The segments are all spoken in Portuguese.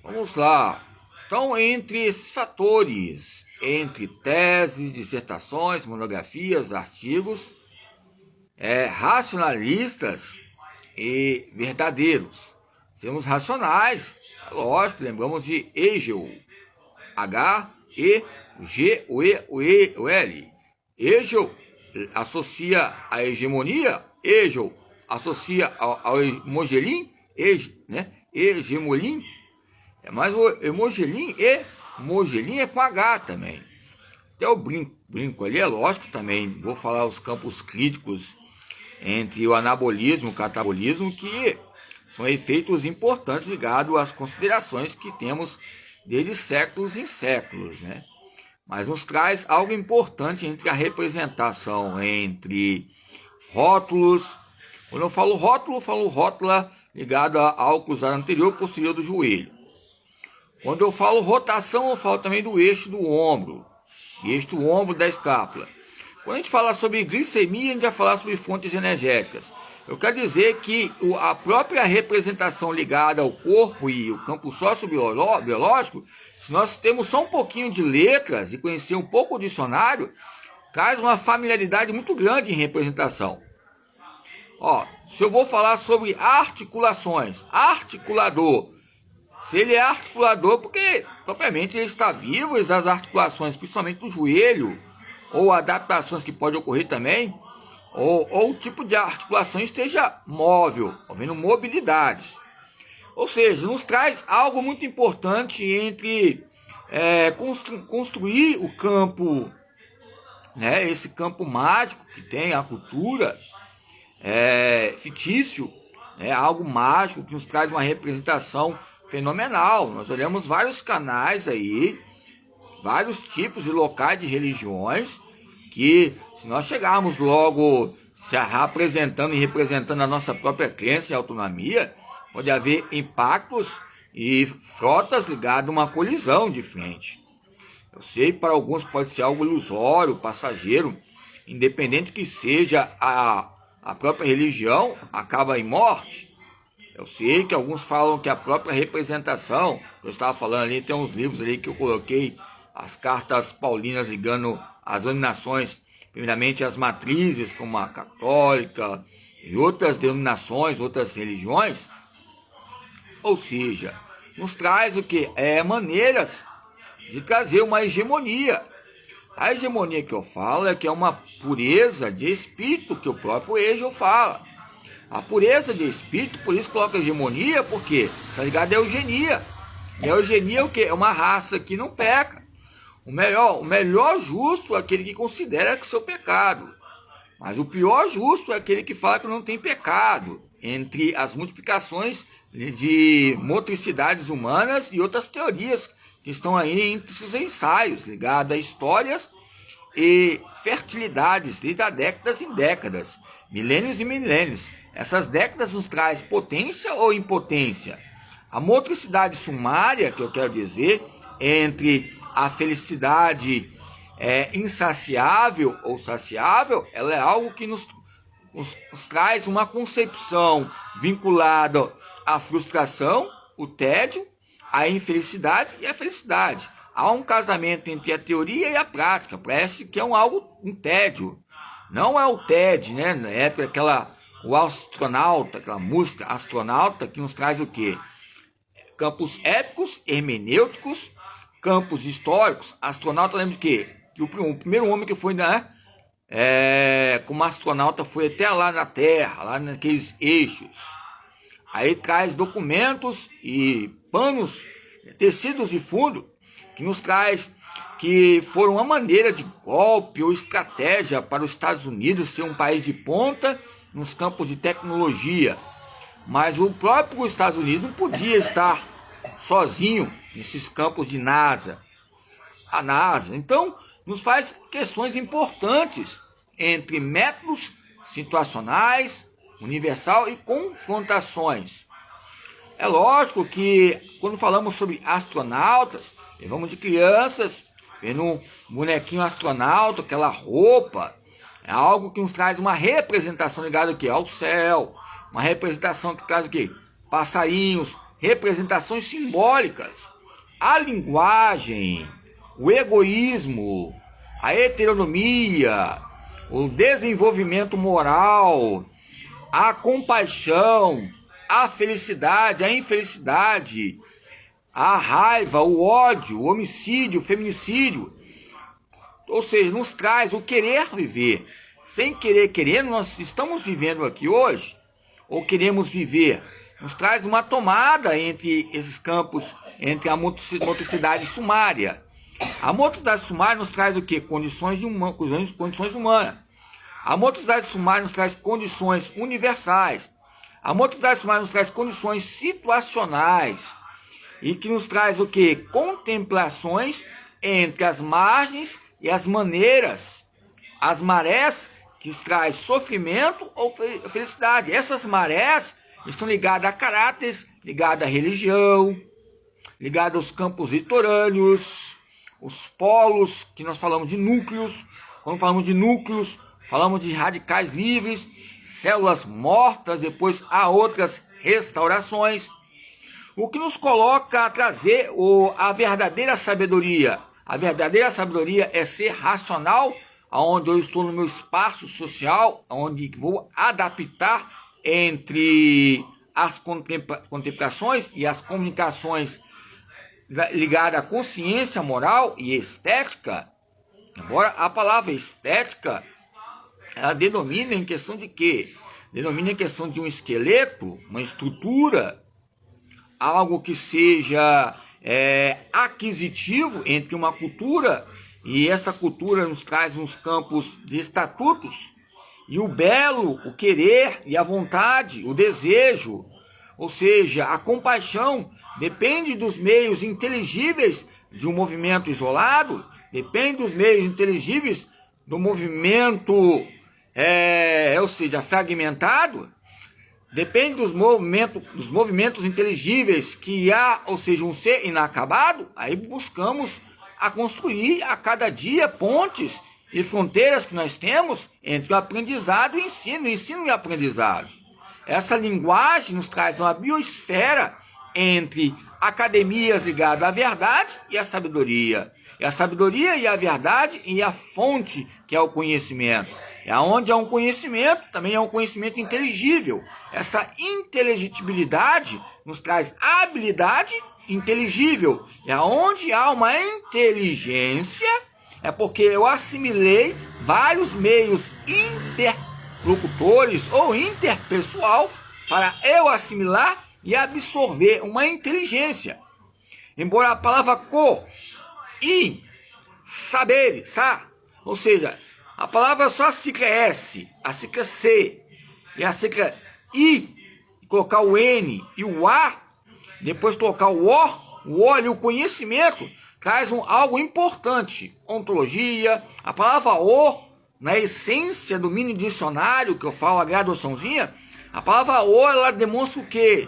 Vamos lá. Então, entre esses fatores, entre teses, dissertações, monografias, artigos, racionalistas e verdadeiros. Temos racionais, lógico, lembramos de Hegel, H-E-G-E-L. Hegel associa a hegemonia, Hegel associa ao Mogelin, né? Hegemolin, mas o Mogelin é com H também. Até o brinco ali, é lógico também, vou falar os campos críticos entre o anabolismo e o catabolismo, que são efeitos importantes ligados às considerações que temos desde séculos em séculos, né? Mas nos traz algo importante entre a representação entre rótulos. Quando eu falo rótulo, eu falo rótula ligada ao cruzado anterior e posterior do joelho. Quando eu falo rotação, eu falo também do eixo do ombro, eixo do ombro da escápula. Quando a gente fala sobre glicemia, a gente vai falar sobre fontes energéticas. Eu quero dizer que a própria representação ligada ao corpo e o campo sociobiológico, se nós temos só um pouquinho de letras e conhecer um pouco o dicionário, traz uma familiaridade muito grande em representação. Se eu vou falar sobre articulações, articulador, se ele é articulador, porque propriamente ele está vivo, as articulações, principalmente do joelho, ou adaptações que podem ocorrer também, ou o tipo de articulação esteja móvel, havendo mobilidades. Ou seja, nos traz algo muito importante entre construir o campo, né, esse campo mágico que tem a cultura, fictício, algo mágico que nos traz uma representação fenomenal. Nós olhamos vários canais aí, vários tipos de locais de religiões, que se nós chegarmos logo se apresentando e representando a nossa própria crença e autonomia, pode haver impactos e frotas ligadas a uma colisão de frente. Eu sei que para alguns pode ser algo ilusório, passageiro, independente que seja a própria religião, acaba em morte. Eu sei que alguns falam que a própria representação, eu estava falando ali, tem uns livros ali que eu coloquei, as cartas paulinas ligando as denominações, primeiramente as matrizes, como a católica e outras denominações, outras religiões. Ou seja, nos traz o que? Maneiras de trazer uma hegemonia. A hegemonia que eu falo é que é uma pureza de espírito, que o próprio Hegel fala. A pureza de espírito, por isso coloca hegemonia, porque está ligado à eugenia. E a eugenia é o quê? É uma raça que não peca. O melhor justo é aquele que considera que seu pecado. Mas o pior justo é aquele que fala que não tem pecado. Entre as multiplicações de motricidades humanas e outras teorias que estão aí entre seus ensaios, ligados a histórias e fertilidades, desde há décadas em décadas, milênios e milênios. Essas décadas nos traz potência ou impotência? A motricidade sumária, que eu quero dizer, entre a felicidade insaciável ou saciável, ela é algo que nos traz uma concepção vinculada à frustração, o tédio, a infelicidade e a felicidade. Há um casamento entre a teoria e a prática. Parece que é um tédio. Não é o TED, né? Na época, o astronauta, aquela música astronauta, que nos traz o quê? Campos épicos, hermenêuticos, campos históricos. Astronauta, lembra de quê? Que o primeiro homem que foi, né? Como astronauta, foi até lá na Terra, lá naqueles eixos. Aí traz documentos e panos, tecidos de fundo, que nos traz que foram uma maneira de golpe ou estratégia para os Estados Unidos ser um país de ponta nos campos de tecnologia. Mas o próprio Estados Unidos não podia estar sozinho nesses campos de NASA. A NASA, então, nos faz questões importantes entre métodos situacionais, universal e confrontações. É lógico que quando falamos sobre astronautas, levamos de crianças vendo um bonequinho astronauta, aquela roupa, é algo que nos traz uma representação ligada aqui ao céu, uma representação que traz o quê? Passarinhos, representações simbólicas, a linguagem, o egoísmo, a heteronomia, o desenvolvimento moral, a compaixão, a felicidade, a infelicidade, a raiva, o ódio, o homicídio, o feminicídio. Ou seja, nos traz o querer viver. Sem querer, querendo, nós estamos vivendo aqui hoje, ou queremos viver. Nos traz uma tomada entre esses campos, entre a motricidade sumária. A motricidade sumária nos traz o quê? Condições humanas. A motricidade sumária nos traz condições universais. A motricidade sumária nos traz condições situacionais. E que nos traz o quê? Contemplações entre as margens e as maneiras. As marés que traz sofrimento ou felicidade. Essas marés estão ligadas a caráteres, ligadas à religião, ligadas aos campos litorâneos, os polos, que nós falamos de núcleos. Quando falamos de núcleos, falamos de radicais livres, células mortas, depois há outras restaurações. O que nos coloca a trazer a verdadeira sabedoria. A verdadeira sabedoria é ser racional, onde eu estou no meu espaço social, onde vou adaptar entre as contemplações e as comunicações ligadas à consciência moral e estética. Embora a palavra estética, ela denomina em questão de quê? Denomina em questão de um esqueleto, uma estrutura, algo que seja aquisitivo entre uma cultura, e essa cultura nos traz uns campos de estatutos, e o belo, o querer e a vontade, o desejo, ou seja, a compaixão, depende dos meios inteligíveis de um movimento isolado, depende dos meios inteligíveis do movimento, ou seja, fragmentado, depende dos movimentos inteligíveis que há, ou seja, um ser inacabado. Aí buscamos a construir a cada dia pontes e fronteiras que nós temos entre o aprendizado e o ensino e aprendizado. Essa linguagem nos traz uma biosfera entre academias ligadas à verdade e à sabedoria. E a sabedoria e a verdade e a fonte, que é o conhecimento. É onde há um conhecimento, também há um conhecimento inteligível. Essa inteligibilidade nos traz habilidade inteligível. É onde há uma inteligência, é porque eu assimilei vários meios interlocutores ou interpessoal para eu assimilar e absorver uma inteligência. Embora a palavra saber, ou seja, a palavra só a cicla S, a cicla C e a cicla I, colocar o N e o A, depois colocar o O e o conhecimento, traz algo importante. Ontologia, a palavra O, na essência do mini dicionário, que eu falo, a graduaçãozinha, a palavra O, ela demonstra o quê?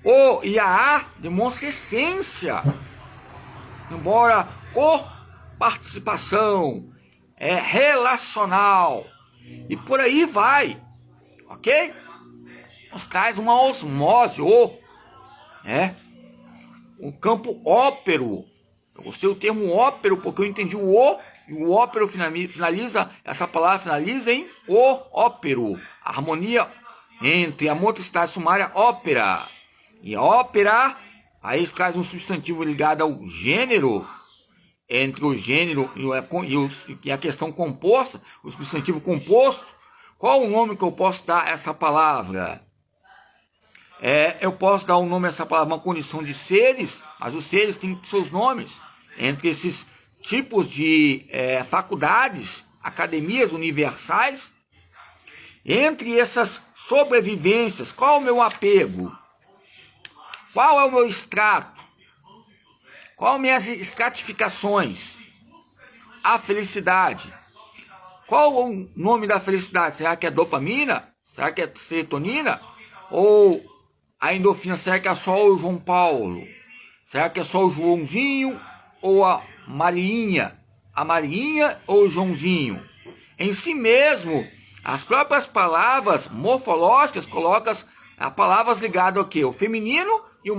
O e a demonstra essência. Embora participação, relacional, e por aí vai, ok? Nos traz uma osmose, um campo ópero. Eu gostei do termo ópero porque eu entendi o O, e o ópero finaliza, essa palavra finaliza em o ópero, a harmonia entre a motricidade sumária, ópera, e a ópera, aí traz um substantivo ligado ao gênero, entre o gênero e a questão composta, o substantivo composto. Qual o nome que eu posso dar a essa palavra? Eu posso dar um nome a essa palavra, uma condição de seres, mas os seres têm seus nomes. Entre esses tipos de faculdades, academias universais, entre essas sobrevivências, qual é o meu apego? Qual é o meu extrato? Qual minhas estratificações? A felicidade. Qual o nome da felicidade? Será que é dopamina? Será que é serotonina? Ou a endorfina? Será que é só o João Paulo? Será que é só o Joãozinho ou a Marinha? A Marinha ou o Joãozinho? Em si mesmo, as próprias palavras morfológicas colocam as palavras ligadas ao quê? O feminino e o